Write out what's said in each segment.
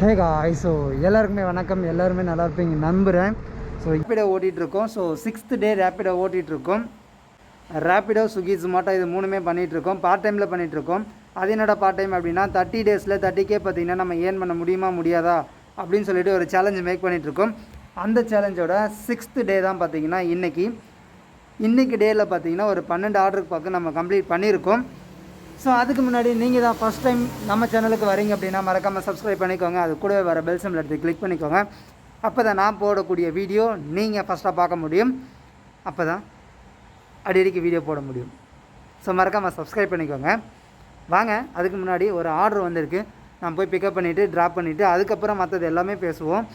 ஹே guys, so எல்லாருக்குமே வணக்கம். எல்லாருமே நல்லா இருப்பீங்க நம்புகிறேன். ஸோ ரேப்பிடோ ஓட்டிகிட்ருக்கோம். ஸோ 6th டே ரேப்பிடோ ஓட்டிகிட்ருக்கோம். ரேப்பிடோ, ஸ்விக்கி, ஜொமேட்டோ இது மூணுமே பண்ணிகிட்ருக்கோம். பார்ட் டைமில் பண்ணிகிட்ருக்கோம். அது என்னடா பார்ட் டைம் அப்படின்னா 30 டேஸில் 30K பார்த்திங்கன்னா நம்ம ஏர்ன் பண்ண முடியுமா முடியாதா அப்படின்னு சொல்லிட்டு ஒரு சேலஞ்சு மேக் பண்ணிகிட்ருக்கோம். அந்த சேலஞ்சோட 6th டே தான் பார்த்திங்கன்னா இன்றைக்கி டேயில் பார்த்திங்கன்னா ஒரு 12 ஆர்டருக்கு பக்கம் நம்ம கம்ப்ளீட் பண்ணியிருக்கோம். ஸோ அதுக்கு முன்னாடி நீங்கள் தான் ஃபஸ்ட் டைம் நம்ம சேனலுக்கு வரீங்க அப்படின்னா மறக்காமல் சப்ஸ்கிரைப் பண்ணிக்கோங்க. அது கூடவே வர பெல் சிம்பிள் எடுத்து கிளிக் பண்ணிக்கோங்க. அப்போ தான் நான் போடக்கூடிய வீடியோ நீங்கள் ஃபஸ்ட்டாக பார்க்க முடியும். அப்போ தான் அடிக்கடிக்கு வீடியோ போட முடியும். ஸோ மறக்காமல் சப்ஸ்கிரைப் பண்ணிக்கோங்க. வாங்க, அதுக்கு முன்னாடி ஒரு ஆர்டர் வந்திருக்கு. நான் போய் பிக்கப் பண்ணிவிட்டு ட்ராப் பண்ணிவிட்டு அதுக்கப்புறம் மற்றது எல்லாமே பேசுவோம்.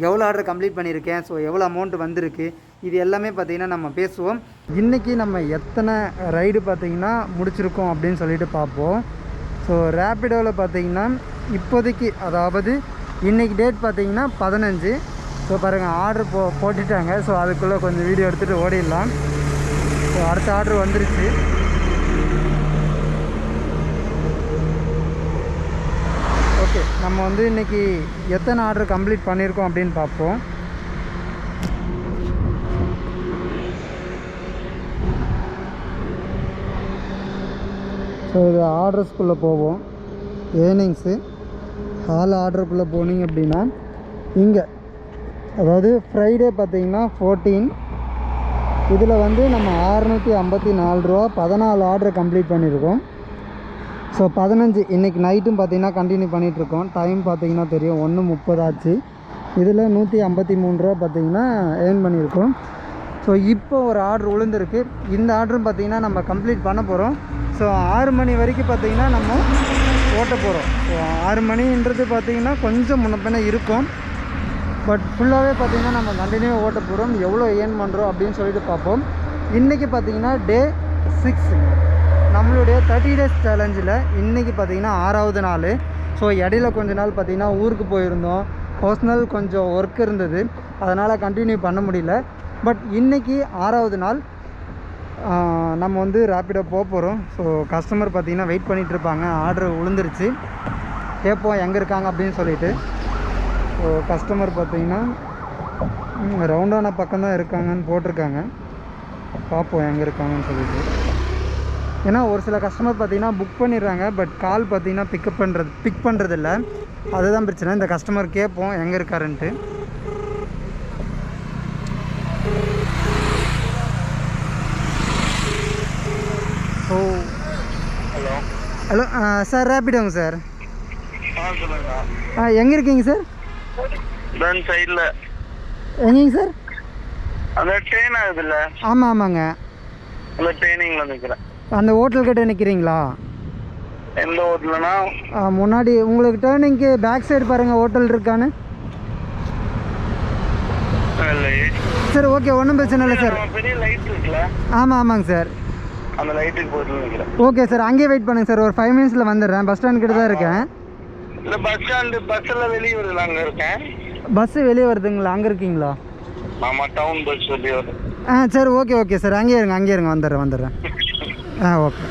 எவ்வளோ ஆர்டர் கம்ப்ளீட் பண்ணியிருக்கேன், ஸோ எவ்வளோ அமௌண்ட் வந்திருக்கு, இது எல்லாமே பார்த்திங்கன்னா நம்ம பேசுவோம். இன்றைக்கி நம்ம எத்தனை ரைடு பார்த்திங்கன்னா முடிச்சிருக்கோம் அப்படின்னு சொல்லிட்டு பார்ப்போம். ஸோ ரேப்பிடோவில் பார்த்திங்கன்னா இப்போதைக்கு, அதாவது இன்றைக்கி டேட் பார்த்திங்கன்னா 15. ஸோ பாருங்கள், ஆர்டர் போட்டுட்டாங்க. ஸோ அதுக்குள்ளே கொஞ்சம் வீடியோ எடுத்துகிட்டு ஓடிடலாம். ஸோ அடுத்த ஆர்டர் வந்துருச்சு. ஓகே, நம்ம வந்து இன்றைக்கி எத்தனை ஆர்டர் கம்ப்ளீட் பண்ணியிருக்கோம் அப்படின்னு பார்ப்போம். ஸோ இது ஆர்டர்ஸ்குள்ளே போவோம். ஏர்னிங்ஸு ஹால் ஆர்டருக்குள்ளே போனீங்க அப்படின்னா இங்கே, அதாவது ஃப்ரைடே பார்த்திங்கன்னா 14. இதில் வந்து நம்ம 654 ரூபா 14 ஆர்டர் கம்ப்ளீட் பண்ணியிருக்கோம். ஸோ 15 இன்றைக்கி நைட்டும் பார்த்திங்கன்னா கண்டினியூ பண்ணிகிட்ருக்கோம். டைம் பார்த்திங்கன்னா தெரியும், 1:30 ஆச்சு. இதில் 153 ரூபா பார்த்திங்கன்னா ஏர்ன் பண்ணியிருக்கோம். ஸோ இப்போ ஒரு ஆர்டர் விழுந்திருக்கு. இந்த ஆர்டரும் பார்த்திங்கன்னா நம்ம கம்ப்ளீட் பண்ண போகிறோம். ஸோ 6 மணி வரைக்கும் பார்த்திங்கன்னா நம்ம ஓட்ட போகிறோம். ஸோ 6 மணின்றது பார்த்திங்கன்னா கொஞ்சம் முன்னப்பின்ன இருக்கும். பட் ஃபுல்லாகவே பார்த்திங்கன்னா நம்ம கண்டினியூவாக ஓட்ட போகிறோம். எவ்வளோ ஏர்ன் பண்ணுறோம் அப்படின்னு சொல்லிட்டு பார்ப்போம். இன்றைக்கி பார்த்திங்கன்னா டே 6 நம்மளுடைய 30 டேஸ் சேலஞ்சில். இன்றைக்கி பார்த்திங்கன்னா 6வது நாள். ஸோ இடையில கொஞ்ச நாள் பார்த்திங்கன்னா ஊருக்கு போயிருந்தோம். பர்சனல் கொஞ்சம் ஒர்க் இருந்தது, அதனால் கண்டினியூ பண்ண முடியல. பட் இன்றைக்கி 6வது நாள் நம்ம வந்து ரேப்பிடோ போக போகிறோம். ஸோ கஸ்டமர் பார்த்திங்கன்னா வெயிட் பண்ணிகிட்ருப்பாங்க. ஆர்டர் விழுந்துருச்சு, கேட்போம் எங்கே இருக்காங்க அப்படின்னு சொல்லிட்டு. ஸோ கஸ்டமர் பார்த்திங்கன்னா ரவுண்டான பக்கம் தான் இருக்காங்கன்னு போட்டிருக்காங்க. பார்ப்போம் எங்கே இருக்காங்கன்னு சொல்லிட்டு. ஏன்னா ஒரு சில கஸ்டமர் பார்த்திங்கன்னா புக் பண்ணிடுறாங்க, பட் கால் பார்த்திங்கன்னா பிக் பண்ணுறதில்ல. அதுதான் பிரச்சனை. இந்த கஸ்டமர் கேட்போம் எங்கே இருக்காருன்ட்டு. ஸோ ஹலோ சார், ரேப்பிடோங்க சார். எங்கே இருக்கீங்க சார்? சைடில் எங்கேங்க சார்? அந்த ட்ரெயின் ஆகுதுல்ல? ஆமாம் ஆமாங்க, அந்த ட்ரெயினிங்கில் நிற்கிறேன். அந்த ஹோட்டல் கிட்டே நிற்கிறீங்களா? எந்த ஹோட்டல்னா? முன்னாடி உங்களுக்கு டேர்னிங்க்கு பேக் சைடு பாருங்கள், ஹோட்டல் இருக்கான்னு. சார் ஓகே, ஒன்றும் பிரச்சனை இல்லை சார். பெரிய லைட் இருக்குல்ல? ஆமாம் ஆமாங்க சார், அந்த லைட்டுக்கு போயிட்டு நிற்கிறேன். ஓகே சார், அங்கேயே வெயிட் பண்ணுங்கள் சார். ஒரு 5 மினிட்ஸில் வந்துடுறேன். பஸ் ஸ்டாண்ட் கிட்ட தான் இருக்கேன். இல்லை, பஸ் ஸ்டாண்டு பஸ்ஸில் வெளியே வருது, அங்கே இருக்கேன். பஸ்ஸு வெளியே வருதுங்களா? அங்கே இருக்கீங்களா? ஆமாம், டவுன் பஸ் வெளியே வருது. சரி ஓகே சார், அங்கேயே இருங்க வந்துடுறேன். ஓகே.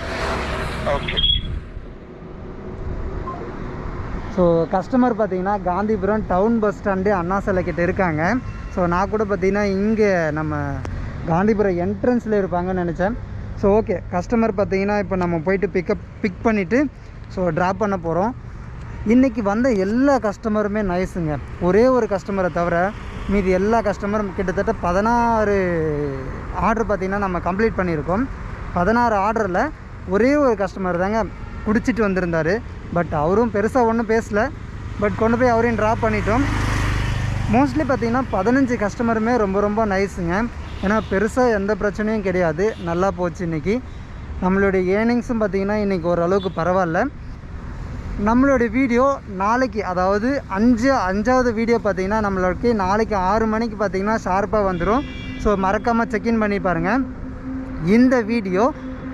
ஸோ கஸ்டமர் பார்த்திங்கன்னா காந்திபுரம் டவுன் பஸ் ஸ்டாண்டு அண்ணா சிலை கிட்ட இருக்காங்க. ஸோ நான் கூட பார்த்திங்கன்னா இங்கே நம்ம காந்திபுரம் என்ட்ரன்ஸில் இருப்பாங்கன்னு நினச்சேன். ஸோ ஓகே, கஸ்டமர் பார்த்திங்கன்னா இப்போ நம்ம போயிட்டு பிக் பண்ணிவிட்டு ஸோ ட்ராப் பண்ண போகிறோம். இன்றைக்கி வந்த எல்லா கஸ்டமருமே நைஸுங்க. ஒரே ஒரு கஸ்டமரை தவிர மீதி எல்லா கஸ்டமரும் கிட்டத்தட்ட 16 ஆர்டர் பார்த்திங்கன்னா நம்ம கம்ப்ளீட் பண்ணியிருக்கோம். 16 ஆர்டரில் ஒரே ஒரு கஸ்டமர் தாங்க குடிச்சிட்டு வந்திருந்தார். பட் அவரும் பெருசாக ஒன்றும் பேசலை. பட் கொண்டு போய் அவரையும் ட்ராப் பண்ணிட்டோம். மோஸ்ட்லி பார்த்திங்கன்னா 15 கஸ்டமருமே ரொம்ப நைஸுங்க. ஏன்னா பெருசாக எந்த பிரச்சனையும் கிடையாது, நல்லா போச்சு இன்றைக்கி. நம்மளுடைய ஏர்னிங்ஸும் பார்த்திங்கன்னா இன்றைக்கி ஓரளவுக்கு பரவாயில்ல. நம்மளுடைய வீடியோ நாளைக்கு, அதாவது 5வது வீடியோ பார்த்திங்கன்னா நம்மளுக்கு நாளைக்கு 6 மணிக்கு பார்த்திங்கன்னா ஷார்ப்பாக வந்துடும். ஸோ மறக்காமல் செக்இன் பண்ணி பாருங்கள். இந்த வீடியோ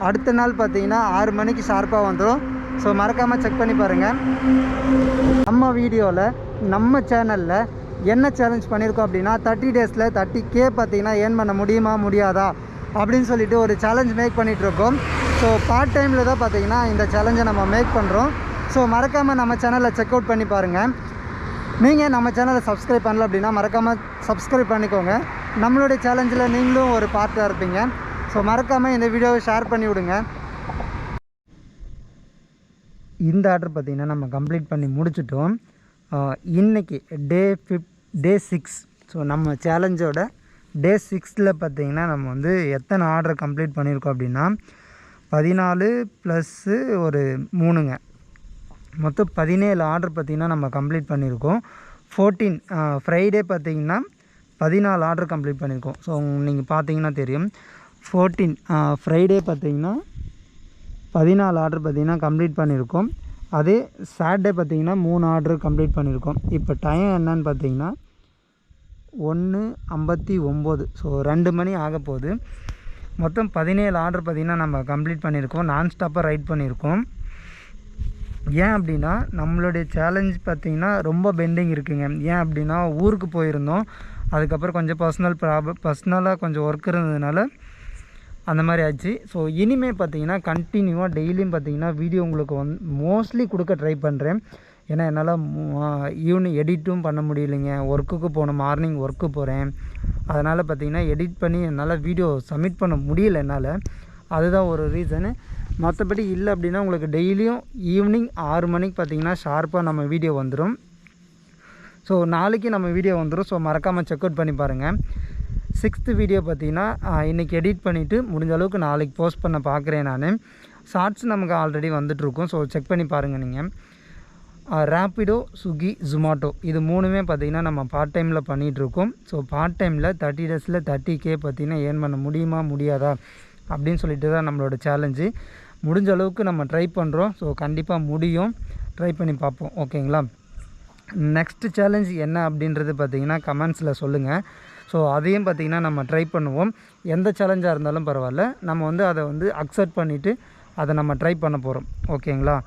அடுத்த நாள் பார்த்திங்கன்னா 6 மணிக்கு ஷார்ப்பாக வந்துடும். ஸோ மறக்காமல் செக் பண்ணி பாருங்கள். நம்ம வீடியோவில் நம்ம சேனலில் என்ன சேலஞ்ச் பண்ணியிருக்கோம் அப்படின்னா 30 டேஸில் 30K பார்த்திங்கன்னா ஏர்ன் பண்ண முடியுமா முடியாதா அப்படின்னு சொல்லிட்டு ஒரு சேலஞ்ச் மேக் பண்ணிகிட்ருக்கோம். ஸோ பார்ட் டைமில் தான் பார்த்திங்கன்னா இந்த சேலஞ்சை நம்ம மேக் பண்ணுறோம். ஸோ மறக்காமல் நம்ம சேனலை செக் அவுட் பண்ணி பாருங்கள். நீங்கள் நம்ம சேனலை சப்ஸ்கிரைப் பண்ணல அப்படின்னா மறக்காமல் சப்ஸ்கிரைப் பண்ணிக்கோங்க. நம்மளுடைய சேலஞ்சில் நீங்களும் ஒரு பார்ட்டாக இருப்பீங்க. ஸோ மறக்காமல் இந்த வீடியோவை ஷேர் பண்ணி விடுங்க. இந்த ஆர்டர் பார்த்திங்கன்னா நம்ம கம்ப்ளீட் பண்ணி முடிச்சிட்டோம். இன்றைக்கி டே 6. ஸோ நம்ம சேலஞ்சோட டே 6ல் பார்த்திங்கன்னா நம்ம வந்து எத்தனை ஆர்டர் கம்ப்ளீட் பண்ணியிருக்கோம் அப்படின்னா 14 + ஒரு 3ங்க, மொத்தம் 17 ஆர்டர் பார்த்திங்கன்னா நம்ம கம்ப்ளீட் பண்ணியிருக்கோம். 14 ஃப்ரைடே பார்த்திங்கன்னா 14 ஆர்டர் கம்ப்ளீட் பண்ணியிருக்கோம். ஸோ நீங்கள் பார்த்தீங்கன்னா தெரியும். 14 ஃப்ரைடே பார்த்திங்கன்னா 14 ஆர்டர் பார்த்திங்கன்னா கம்ப்ளீட் பண்ணியிருக்கோம். அதே சாட்டர்டே பார்த்திங்கன்னா 3 ஆர்டர் கம்ப்ளீட் பண்ணியிருக்கோம். இப்போ டைம் என்னன்னு பார்த்திங்கன்னா 1:59. ஸோ 2 மணி ஆக போகுது. மொத்தம் 17 ஆர்டர் பார்த்திங்கன்னா நம்ம கம்ப்ளீட் பண்ணியிருக்கோம். நான்ஸ்டாப்பாக ரைட் பண்ணியிருக்கோம். ஏன் அப்படின்னா நம்மளுடைய சேலஞ்ச் பார்த்திங்கன்னா ரொம்ப பெண்டிங் இருக்குங்க. ஏன் அப்படின்னா ஊருக்கு போயிருந்தோம். அதுக்கப்புறம் கொஞ்சம் பர்சனலாக கொஞ்சம் ஒர்க் இருந்ததுனால அந்த மாதிரி ஆச்சு. ஸோ இனிமேல் பார்த்திங்கன்னா கண்டினியூவாக டெய்லியும் பார்த்திங்கன்னா வீடியோ உங்களுக்கு மோஸ்ட்லி கொடுக்க ட்ரை பண்ணுறேன். ஏன்னா என்னால் ஈவினிங் எடிட்டும் பண்ண முடியலைங்க. ஒர்க்குக்கு போகணும், மார்னிங் ஒர்க்கு போகிறேன். அதனால் பார்த்திங்கன்னா எடிட் பண்ணி என்னால் வீடியோ சப்மிட் பண்ண முடியல என்னால். அதுதான் ஒரு ரீசனு. மற்றபடி இல்லை அப்படின்னா உங்களுக்கு டெய்லியும் ஈவினிங் 6 மணிக்கு பார்த்திங்கன்னா ஷார்ப்பாக நம்ம வீடியோ வந்துடும். ஸோ நாளைக்கு நம்ம வீடியோ வந்துடும். ஸோ மறக்காமல் செக் அவுட் பண்ணி பாருங்கள். 6th வீடியோ பார்த்திங்கன்னா இன்றைக்கி எடிட் பண்ணிவிட்டு முடிஞ்ச அளவுக்கு நாளைக்கு போஸ்ட் பண்ண பார்க்குறேன் நான். ஷார்ட்ஸ் நமக்கு ஆல்ரெடி வந்துட்டுருக்கும். ஸோ செக் பண்ணி பாருங்கள் நீங்கள். ரேப்பிடோ, ஸ்விக்கி, ஜொமேட்டோ இது 3மே பார்த்திங்கன்னா நம்ம பார்ட் டைமில் பண்ணிகிட்ருக்கோம். ஸோ பார்ட் டைமில் 30 டேஸில் 30K பார்த்திங்கன்னா ஏர்ன் பண்ண முடியுமா முடியாதா அப்படின்னு சொல்லிட்டு தான் நம்மளோட சேலஞ்சு. முடிஞ்ச அளவுக்கு நம்ம ட்ரை பண்ணுறோம். ஸோ கண்டிப்பாக முடியும். ட்ரை பண்ணி பார்ப்போம். ஓகேங்களா? நெக்ஸ்ட் சேலஞ்ச் என்ன அப்படின்றது பார்த்திங்கன்னா கமெண்ட்ஸில் சொல்லுங்கள். ஸோ அதையும் பார்த்திங்கன்னா நம்ம ட்ரை பண்ணுவோம். எந்த சேலஞ்சாக இருந்தாலும் பரவாயில்ல, நம்ம வந்து அதை வந்து அக்செப்ட் பண்ணிவிட்டு அதை நம்ம ட்ரை பண்ண போகிறோம். ஓகேங்களா?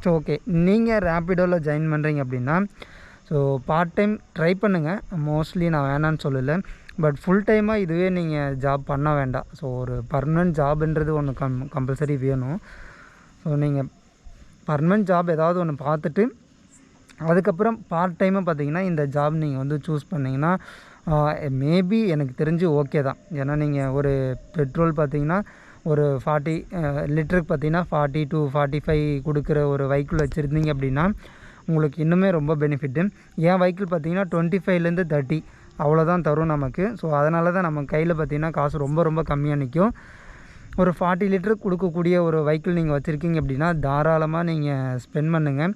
ஸோ ஓகே, நீங்கள் ரேப்பிடோவில் ஜாயின் பண்ணுறீங்க அப்படின்னா ஸோ பார்ட் டைம் ட்ரை பண்ணுங்கள். மோஸ்ட்லி நான் வேணான்னு சொல்லலை. பட் ஃபுல் டைமாக இதுவே நீங்கள் ஜாப் பண்ண வேண்டாம். ஸோ ஒரு பர்மனெண்ட் ஜாப்ன்றது ஒன்று கம்பல்சரி வேணும். ஸோ நீங்கள் பர்மனெண்ட் ஜாப் ஏதாவது ஒன்று பார்த்துட்டு அதுக்கப்புறம் பார்ட் டைமாக பார்த்திங்கன்னா இந்த ஜாப் நீங்கள் வந்து சூஸ் பண்ணிங்கன்னா மேபி எனக்கு தெரிஞ்சு ஓகே தான். ஏன்னா நீங்கள் ஒரு பெட்ரோல் பார்த்திங்கன்னா ஒரு 40 லிட்டருக்கு பார்த்திங்கன்னா 40 to 45 கொடுக்குற ஒரு வெஹிக்கிள் வச்சுருந்தீங்க அப்படின்னா உங்களுக்கு இன்னுமே ரொம்ப பெனிஃபிட்டு. என் வெஹிக்கிள் பார்த்திங்கன்னா 25லேருந்து 30 அவ்வளோதான் தரும் நமக்கு. ஸோ அதனால தான் நம்ம கையில் பார்த்திங்கன்னா காசு ரொம்ப ரொம்ப கம்மியாக நிற்கும். ஒரு 40 லிட்டருக்கு கொடுக்கக்கூடிய ஒரு வெஹிக்கிள் நீங்கள் வச்சுருக்கீங்க அப்படின்னா தாராளமாக நீங்கள் ஸ்பெண்ட் பண்ணுங்கள்.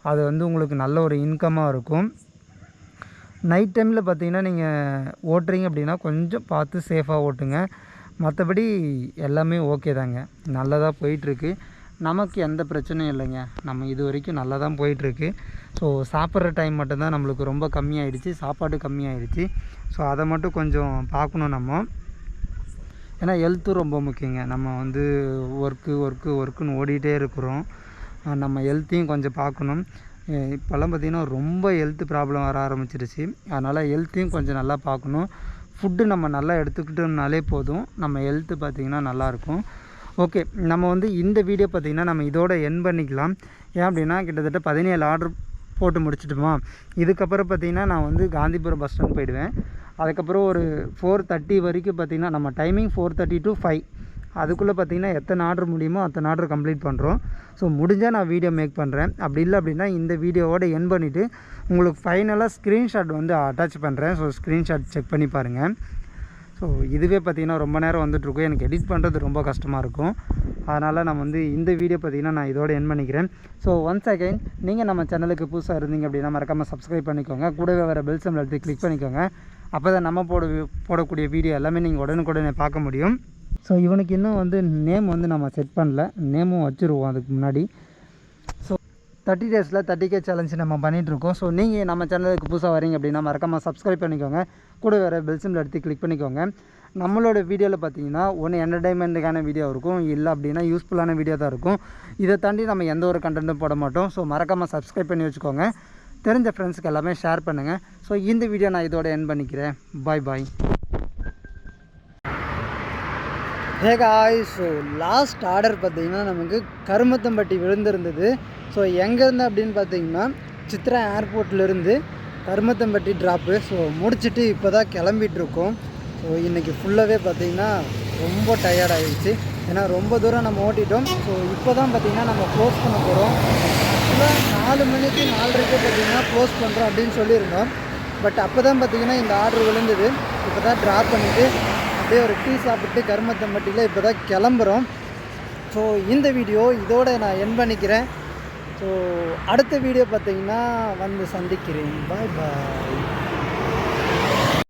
அது வந்து உங்களுக்கு நல்ல ஒரு இன்கமாக இருக்கும். நைட் டைமில் பார்த்திங்கன்னா நீங்கள் ஓட்டுறீங்க அப்படின்னா கொஞ்சம் பார்த்து சேஃபாக ஓட்டுங்க. மற்றபடி எல்லாமே ஓகே தாங்க. நல்லதாக போயிட்டுருக்கு. நமக்கு எந்த பிரச்சனையும் இல்லைங்க. நம்ம இது வரைக்கும் நல்லா தான் போயிட்டுருக்கு. ஸோ சாப்பிட்ற டைம் மட்டும்தான் நம்மளுக்கு ரொம்ப கம்மியாயிடுச்சு. சாப்பாடு கம்மியாயிடுச்சு. ஸோ அதை மட்டும் கொஞ்சம் பார்க்கணும் நம்ம. ஏன்னா ஹெல்த்தும் ரொம்ப முக்கியங்க. நம்ம வந்து ஒர்க்குன்னு ஓடிட்டே இருக்கிறோம். நம்ம ஹெல்த்தையும் கொஞ்சம் பார்க்கணும். இப்போல்லாம் பார்த்திங்கன்னா ரொம்ப ஹெல்த் ப்ராப்ளம் வர ஆரம்பிச்சிருச்சு. அதனால் ஹெல்த்தையும் கொஞ்சம் நல்லா பார்க்கணும். ஃபுட்டு நம்ம நல்லா எடுத்துக்கிட்டோம்னாலே போதும், நம்ம ஹெல்த்து பார்த்திங்கன்னா நல்லாயிருக்கும். ஓகே, நம்ம வந்து இந்த வீடியோ பார்த்திங்கன்னா நம்ம இதோட எண்ட் பண்ணிக்கலாம். ஏன் அப்படின்னா கிட்டத்தட்ட 17 ஆர்டர் போட்டு முடிச்சிட்டோமா. இதுக்கப்புறம் பார்த்திங்கன்னா நான் வந்து காந்திபுரம் பஸ் ஸ்டாண்ட் போயிடுவேன். அதுக்கப்புறம் ஒரு 4:30 வரைக்கும் பார்த்திங்கன்னா நம்ம டைமிங் 4:30 to 5 அதுக்குள்ளே பார்த்திங்கன்னா எத்தனை ஆர்டர் முடியுமோ அத்தனை ஆர்டர் கம்ப்ளீட் பண்ணுறோம். ஸோ முடிஞ்சால் நான் வீடியோ மேக் பண்ணுறேன். அப்படி இல்லை அப்படின்னா இந்த வீடியோவோட எண்ட் பண்ணிவிட்டு உங்களுக்கு ஃபைனலாக ஸ்க்ரீன்ஷாட் வந்து அட்டாச் பண்ணுறேன். ஸோ ஸ்க்ரீன்ஷாட் செக் பண்ணி பாருங்கள். ஸோ இதுவே பார்த்திங்கன்னா ரொம்ப நேரம் வந்துட்டுருக்கும். எனக்கு எடிட் பண்ணுறது ரொம்ப கஷ்டமாக இருக்கும். அதனால் நான் வந்து இந்த வீடியோ பார்த்திங்கன்னா நான் இதோட எண்ட் பண்ணிக்கிறேன். ஸோ ஒன்ஸ் அகைன் நீங்கள் நம்ம சேனலுக்கு புதுசாக இருந்தீங்க அப்படின்னா மறக்காமல் சப்ஸ்கிரைப் பண்ணிக்கோங்க. கூடவே வர பெல் சிம்பல் எடுத்து கிளிக் பண்ணிக்கோங்க. அப்போ தான் நம்ம போடக்கூடிய வீடியோ எல்லாமே நீங்கள் உடனுக்குடனே பார்க்க முடியும். ஸோ இவனுக்கு இன்னும் வந்து நேம் வந்து நம்ம செட் பண்ணல. நேமும் வச்சுருவோம் அதுக்கு முன்னாடி. ஸோ 30 டேஸில் 30K சேலஞ்சு நம்ம பண்ணிகிட்ருக்கோம். ஸோ நீங்கள் நம்ம சேனலுக்கு புதுசாக வரீங்க அப்படின்னா மறக்காமல் சப்ஸ்கிரைப் பண்ணிக்கோங்க. கூட வேறு பெல் சிம்பிள் எடுத்து கிளிக் பண்ணிக்கோங்க. நம்மளோட வீடியோவில் பார்த்தீங்கன்னா ஒன்று என்டர்டைன்மெண்ட்டுக்கான வீடியோ இருக்கும், இல்லை அப்படின்னா யூஸ்ஃபுல்லான வீடியோ தான் இருக்கும். இதை தாண்டி நம்ம எந்த ஒரு கண்டென்ட்டும் போட மாட்டோம். ஸோ மறக்காமல் சப்ஸ்கிரைப் பண்ணி வச்சுக்கோங்க. தெரிஞ்ச ஃப்ரெண்ட்ஸுக்கு எல்லாமே ஷேர் பண்ணுங்கள். ஸோ இந்த வீடியோ நான் இதோட எண்ட் பண்ணிக்கிறேன். Bye. Hey guys, so last order பார்த்தீங்கன்னா நமக்கு கருமத்தம்பட்டி விழுந்திருந்தது. ஸோ எங்கேருந்து அப்படின்னு பார்த்தீங்கன்னா சித்ரா ஏர்போர்ட்லேருந்து கருமத்தம்பட்டி ட்ராப்பு. ஸோ முடிச்சுட்டு இப்போ தான் கிளம்பிகிட்ருக்கோம். ஸோ இன்றைக்கி ஃபுல்லாகவே பார்த்திங்கன்னா ரொம்ப டயர்ட் ஆகிடுச்சு. ஏன்னா ரொம்ப தூரம் நம்ம ஓட்டிட்டோம். ஸோ இப்போ தான் பார்த்திங்கன்னா நம்ம க்ளோஸ் பண்ண போகிறோம். ஃபுல்லாக 4 மணிக்கு 4:30 பார்த்திங்கன்னா க்ளோஸ் பண்ணுறோம் அப்படின்னு சொல்லியிருந்தோம். பட் அப்போ தான் பார்த்திங்கன்னா இந்த ஆர்டர் விழுந்தது. இப்போ தான் ட்ராப் பண்ணிவிட்டு அப்படியே ஒரு டீ சாப்பிட்டு கருமத்தம்பட்டியில் இப்போ தான் கிளம்புறோம். ஸோ இந்த வீடியோ இதோடு நான் என் பண்ணிக்கிறேன். ஸோ அடுத்த வீடியோ பார்த்திங்கன்னா வந்து சந்திக்கிறேன். பாய் பாய்.